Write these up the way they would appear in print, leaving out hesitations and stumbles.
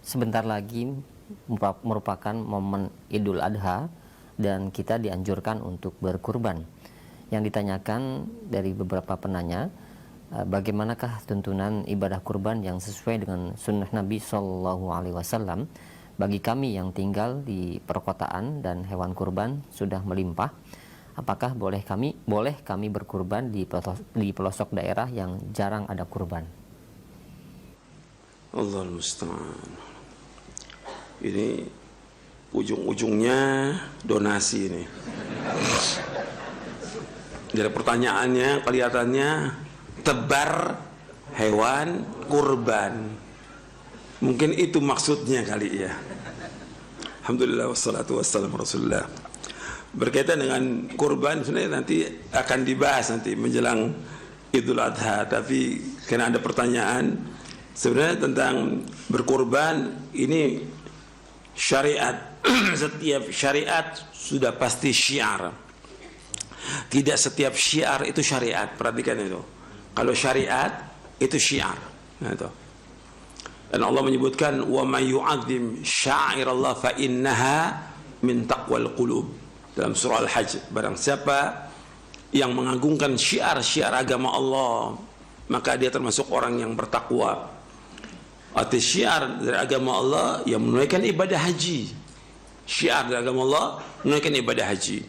sebentar lagi merupakan momen Idul Adha dan kita dianjurkan untuk berkurban. Yang ditanyakan dari beberapa penanya, bagaimanakah tuntunan ibadah kurban yang sesuai dengan sunnah Nabi Shallallahu Alaihi Wasallam bagi kami yang tinggal di perkotaan dan hewan kurban sudah melimpah? Apakah boleh kami berkurban di pelosok daerah yang jarang ada kurban? Allahul musta'an. Ini ujung-ujungnya donasi ini. Dari pertanyaannya kelihatannya tebar hewan kurban. Mungkin itu maksudnya kali ya. Alhamdulillah wassalatu wassalamu rasulullah. Berkaitan dengan kurban sebenarnya nanti akan dibahas nanti menjelang Idul Adha, tapi karena ada pertanyaan sebenarnya tentang berkurban ini syariat. Setiap syariat sudah pasti syiar. Tidak setiap syiar itu syariat. Perhatikan itu. Kalau syariat itu syiar. Nah, itu. Dan Allah menyebutkan wa may yu'azzim sya'irallah fa innaha min taqwal qulub. Dalam surah Al-Hajj, barang siapa yang mengagungkan syiar-syiar agama Allah, maka dia termasuk orang yang bertakwa. Arti syiar dari agama Allah yang menunaikan ibadah haji. Syiar dari agama Allah menunaikan ibadah haji,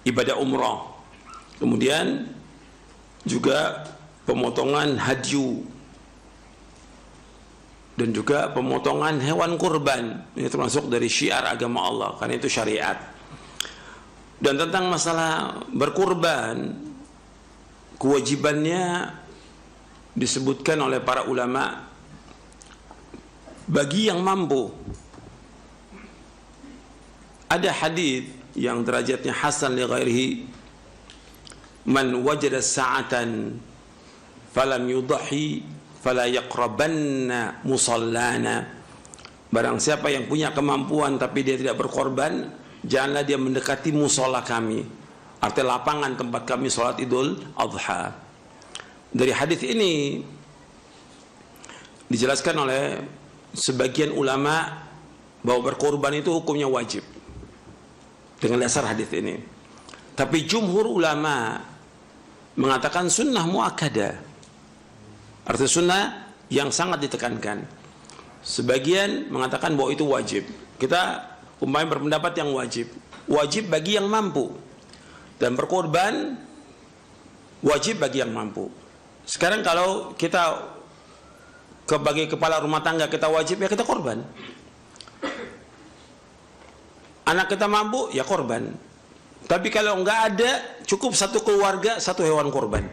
ibadah umrah, kemudian juga pemotongan hadyu dan juga pemotongan hewan kurban. Ini termasuk dari syiar agama Allah karena itu syariat. Dan tentang masalah berkurban, kewajibannya disebutkan oleh para ulama bagi yang mampu. Ada hadis yang derajatnya hasan li ghairihi, man wajada sa'atan falam yudhi fala yaqrabanna musallana. Barang siapa yang punya kemampuan tapi dia tidak berkorban, janganlah dia mendekati musola kami, artinya lapangan tempat kami sholat Idul Adha. Dari hadis ini dijelaskan oleh sebagian ulama bahwa berkorban itu hukumnya wajib dengan dasar hadis ini. Tapi jumhur ulama mengatakan sunnah muakkadah, artinya sunnah yang sangat ditekankan. Sebagian mengatakan bahwa itu wajib. Kita umpamanya berpendapat yang wajib bagi yang mampu, dan berkorban wajib bagi yang mampu. Sekarang kalau kita sebagai kepala rumah tangga kita wajib, ya kita korban. Anak kita mampu, ya korban. Tapi kalau enggak ada, cukup satu keluarga, satu hewan korban.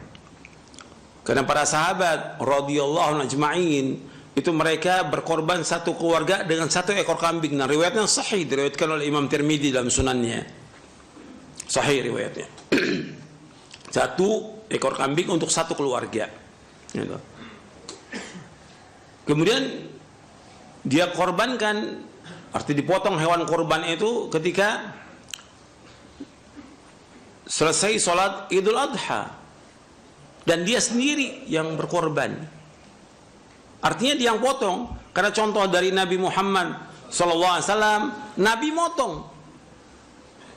Karena para sahabat radhiyallahu anhum ajma'in itu mereka berkorban satu keluarga dengan satu ekor kambing. Nah, riwayatnya sahih, diriwayatkan oleh Imam Tirmidzi dalam sunannya. Sahih riwayatnya. Satu ekor kambing untuk satu keluarga. Gitu. Kemudian dia korbankan, arti dipotong hewan korban itu ketika selesai sholat Idul Adha, dan dia sendiri yang berkorban. Artinya dia yang potong, karena contoh dari Nabi Muhammad SAW, Nabi motong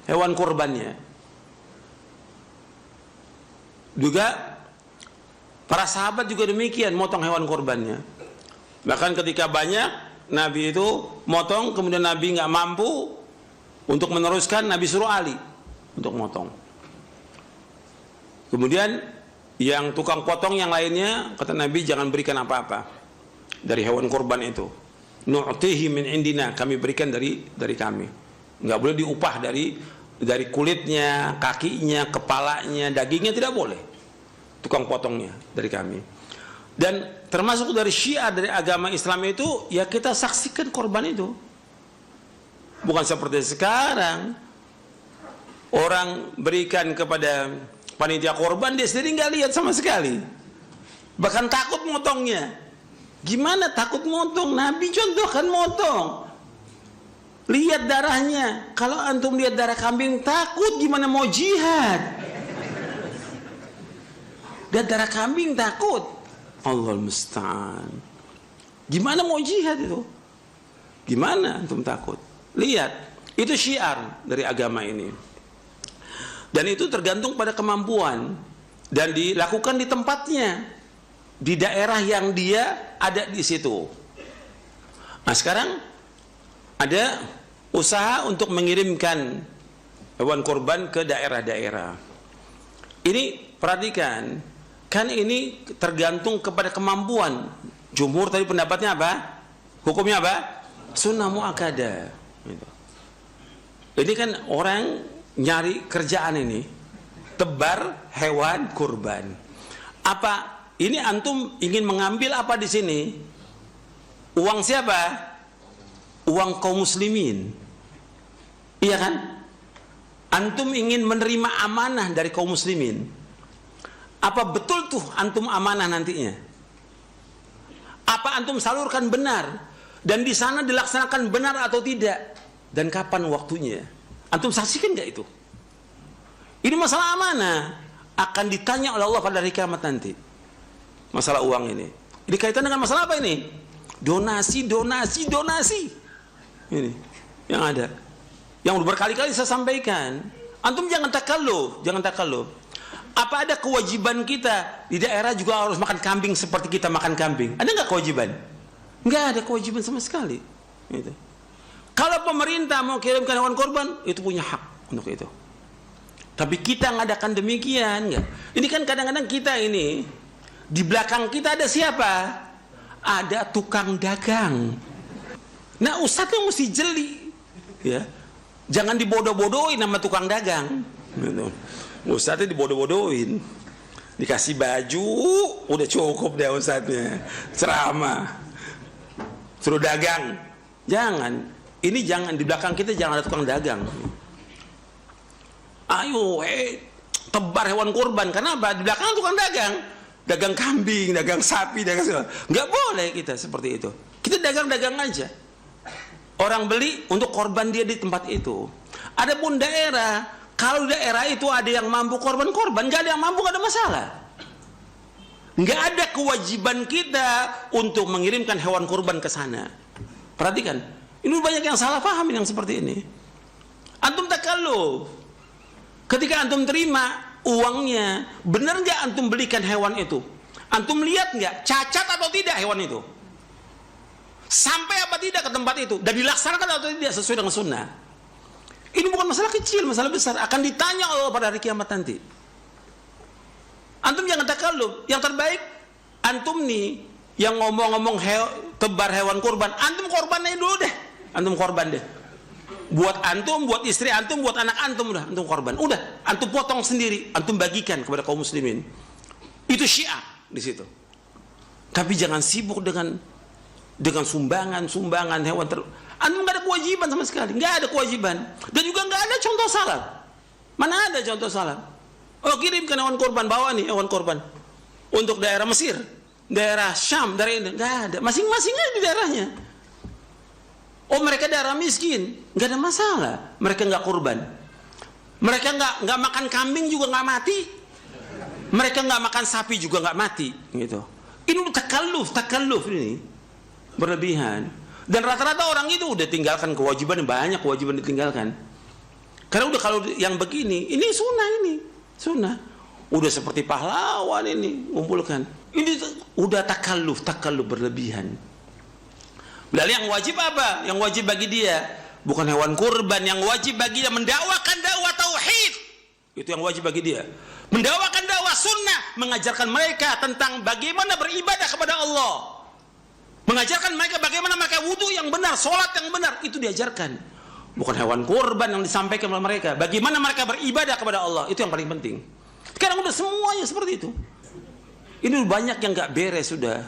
hewan korbannya. Juga para sahabat juga demikian, motong hewan korbannya. Bahkan ketika banyak, Nabi itu motong, kemudian Nabi nggak mampu untuk meneruskan, Nabi suruh Ali untuk motong. Kemudian yang tukang potong yang lainnya, kata Nabi, jangan berikan apa-apa dari hewan korban itu. Nu'tihi min indina, kami berikan dari kami. Nggak boleh diupah dari kulitnya, kakinya, kepalanya, dagingnya, tidak boleh. Tukang potongnya dari kami. Dan termasuk dari syiar dari agama Islam itu, ya kita saksikan korban itu. Bukan seperti sekarang orang berikan kepada panitia korban, dia sendiri nggak lihat sama sekali, bahkan takut motongnya. Gimana takut motong? Nabi contohkan motong, lihat darahnya. Kalau antum lihat darah kambing takut, gimana mau jihad? Lihat darah kambing takut. Allahul musta'an. Gimana mau jihad itu? Gimana antum takut? Lihat, itu syiar dari agama ini. Dan itu tergantung pada kemampuan dan dilakukan di tempatnya, di daerah yang dia ada di situ. Nah, sekarang ada usaha untuk mengirimkan hewan kurban ke daerah-daerah. Ini perhatikan, kan ini tergantung kepada kemampuan. Jumhur tadi pendapatnya apa? Hukumnya apa? Sunnah muakkadah. Gitu. Ini kan orang nyari kerjaan ini, tebar hewan kurban. Apa ini antum ingin mengambil apa di sini? Uang siapa? Uang kaum muslimin. Iya kan? Antum ingin menerima amanah dari kaum muslimin. Apa betul tuh antum amanah nantinya? Apa antum salurkan benar? Dan di sana dilaksanakan benar atau tidak? Dan kapan waktunya? Antum saksikan nggak itu? Ini masalah amanah, akan ditanya oleh Allah pada hari kiamat nanti. Masalah uang ini. Ini kaitan dengan masalah apa ini? Donasi. Ini yang ada. Yang berkali-kali saya sampaikan. Antum jangan takalluf. Apa ada kewajiban kita di daerah juga harus makan kambing seperti kita makan kambing? Ada nggak kewajiban? Nggak ada kewajiban sama sekali. Gitu. Kalau pemerintah mau kirimkan hewan korban, itu punya hak untuk itu. Tapi kita ngadakan demikian, enggak. Ini kan kadang-kadang kita ini, di belakang kita ada siapa? Ada tukang dagang. Nah, ustadznya mesti jeli. Ya. Jangan dibodoh-bodohin sama tukang dagang. Ustadznya dibodoh-bodohin. Dikasih baju, udah cukup deh ustadznya. Ceramah. Suruh dagang. Jangan. Ini jangan, di belakang kita jangan ada tukang dagang. Ayo, tebar hewan kurban. Kenapa? Di belakang tukang dagang. Dagang kambing, dagang sapi, dagang segala. Nggak boleh kita seperti itu. Kita dagang-dagang aja. Orang beli untuk korban dia di tempat itu. Adapun daerah, kalau daerah itu ada yang mampu korban-korban, nggak ada yang mampu, nggak ada masalah. Nggak ada kewajiban kita untuk mengirimkan hewan kurban ke sana. Perhatikan. Ini banyak yang salah paham yang seperti ini. Antum takalluf. Ketika antum terima uangnya, benar nggak antum belikan hewan itu? Antum lihat nggak cacat atau tidak hewan itu? Sampai apa tidak ke tempat itu? Dan dilaksanakan atau tidak sesuai dengan sunnah? Ini bukan masalah kecil, masalah besar. Akan ditanya Allah pada hari kiamat nanti. Antum jangan takalluf. Yang terbaik antum nih yang ngomong-ngomong tebar hewan kurban, antum korbannya dulu deh. Antum korban deh. Buat antum, buat istri antum, buat anak antum, udah antum korban. Udah, antum potong sendiri, antum bagikan kepada kaum muslimin. Itu syiar di situ. Tapi jangan sibuk dengan sumbangan hewan antum nggak ada kewajiban sama sekali, nggak ada kewajiban. Dan juga nggak ada contoh salah. Mana ada contoh salah? Oh, kirimkan hewan korban, bawa nih hewan korban untuk daerah Mesir, daerah Syam, daerah ini, nggak ada. Masing-masing aja di daerahnya. Oh, mereka daerah miskin, nggak ada masalah. Mereka nggak kurban. Mereka nggak makan kambing juga nggak mati. Mereka nggak makan sapi juga nggak mati, gitu. Ini udah takalluf ini berlebihan. Dan rata-rata orang itu udah tinggalkan kewajiban, banyak kewajiban ditinggalkan. Karena udah kalau yang begini, ini sunnah. Udah seperti pahlawan ini ngumpulkan. Ini udah takalluf berlebihan. Lalu yang wajib apa? Yang wajib bagi dia bukan hewan kurban, yang wajib bagi dia mendakwakan dakwah tauhid. Itu yang wajib bagi dia. Mendakwakan dakwah sunnah, mengajarkan mereka tentang bagaimana beribadah kepada Allah. Mengajarkan mereka bagaimana mereka wudu yang benar, sholat yang benar, itu diajarkan. Bukan hewan kurban yang disampaikan oleh mereka. Bagaimana mereka beribadah kepada Allah, itu yang paling penting. Sekarang udah semuanya seperti itu. Ini banyak yang gak beres sudah.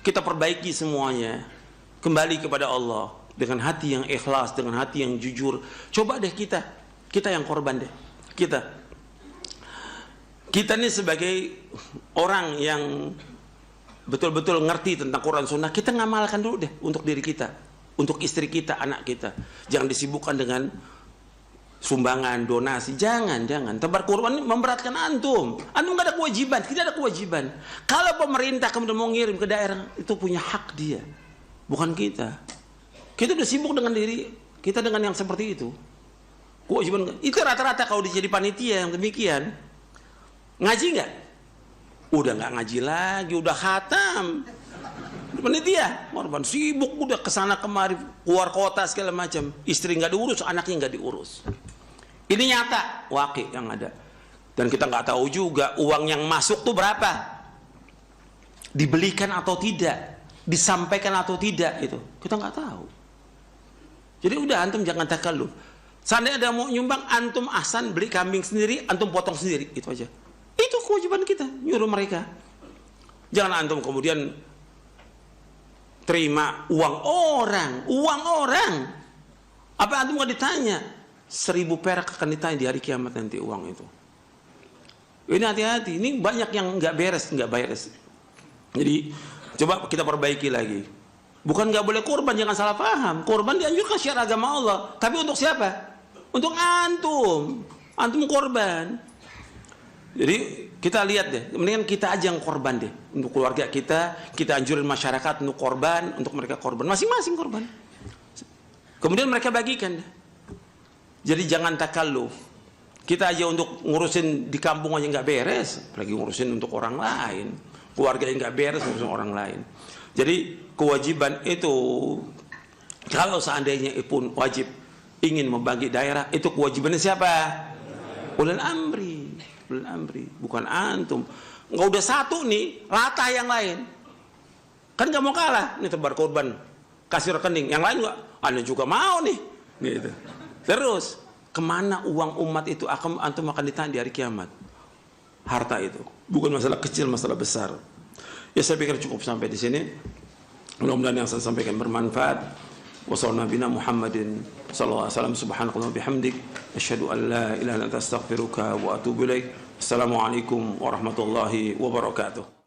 Kita perbaiki semuanya. Kembali kepada Allah dengan hati yang ikhlas, dengan hati yang jujur. Coba deh kita yang korban deh. Kita ini sebagai orang yang betul-betul ngerti tentang Quran Sunnah, kita ngamalkan dulu deh untuk diri kita, untuk istri kita, anak kita. Jangan disibukkan dengan sumbangan, donasi. Jangan. Tebar kurban memberatkan antum. Antum gak ada kewajiban, tidak ada kewajiban. Kalau pemerintah kemudian mau ngirim ke daerah, itu punya hak dia. bukan kita. Kita udah sibuk dengan diri kita dengan yang seperti itu. Kewajiban itu rata-rata kalau jadi panitia yang demikian, ngaji nggak? Udah nggak ngaji lagi, udah khatam. Panitia, korban sibuk udah kesana kemari, keluar kota segala macam. Istri nggak diurus, anaknya nggak diurus. Ini nyata, wakil yang ada. Dan kita nggak tahu juga uang yang masuk tuh berapa, dibelikan atau tidak, disampaikan atau tidak, itu kita nggak tahu. Jadi udah antum jangan takalluf. Seandainya ada mau nyumbang, antum ahsan beli kambing sendiri, antum potong sendiri, itu aja. Itu kewajiban kita, nyuruh mereka. Jangan antum kemudian terima uang orang. Apa antum nggak ditanya? 1000 perak akan ditanya di hari kiamat nanti uang itu. Ini hati-hati, ini banyak yang nggak beres. Jadi coba kita perbaiki lagi. Bukan nggak boleh korban, jangan salah paham. Korban dianjurkan syiar agama Allah. Tapi untuk siapa? Untuk antum korban. Jadi kita lihat deh, mendingan kita aja yang korban deh. Untuk keluarga kita anjurin masyarakat untuk korban, untuk mereka korban. Masing-masing korban. Kemudian mereka bagikan deh. Jadi jangan takalluf. Kita aja untuk ngurusin di kampung aja nggak beres, apalagi ngurusin untuk orang lain. Keluarga yang nggak beres, ngurusin orang lain. Jadi kewajiban itu, kalau seandainya pun wajib ingin membagi daerah, itu kewajibannya siapa? Ulil amri, bukan antum. Nggak udah satu nih, latah yang lain. Kan nggak mau kalah, nih tebar korban, kasih rekening. Yang lain nggak, anda juga mau nih, gitu. Terus kemana uang umat itu antum akan ditanya di hari kiamat? Harta itu bukan masalah kecil, masalah besar. Ya saya pikir cukup sampai di sini. Mudah-mudahan yang saya sampaikan bermanfaat. Wassalamualaikum Muhammadin sallallahu alaihi wasallam, subhanallahi bihamdik, asyhadu an la ilaha illa anta astaghfiruka wa atubu ilaik. Assalamualaikum warahmatullahi wabarakatuh.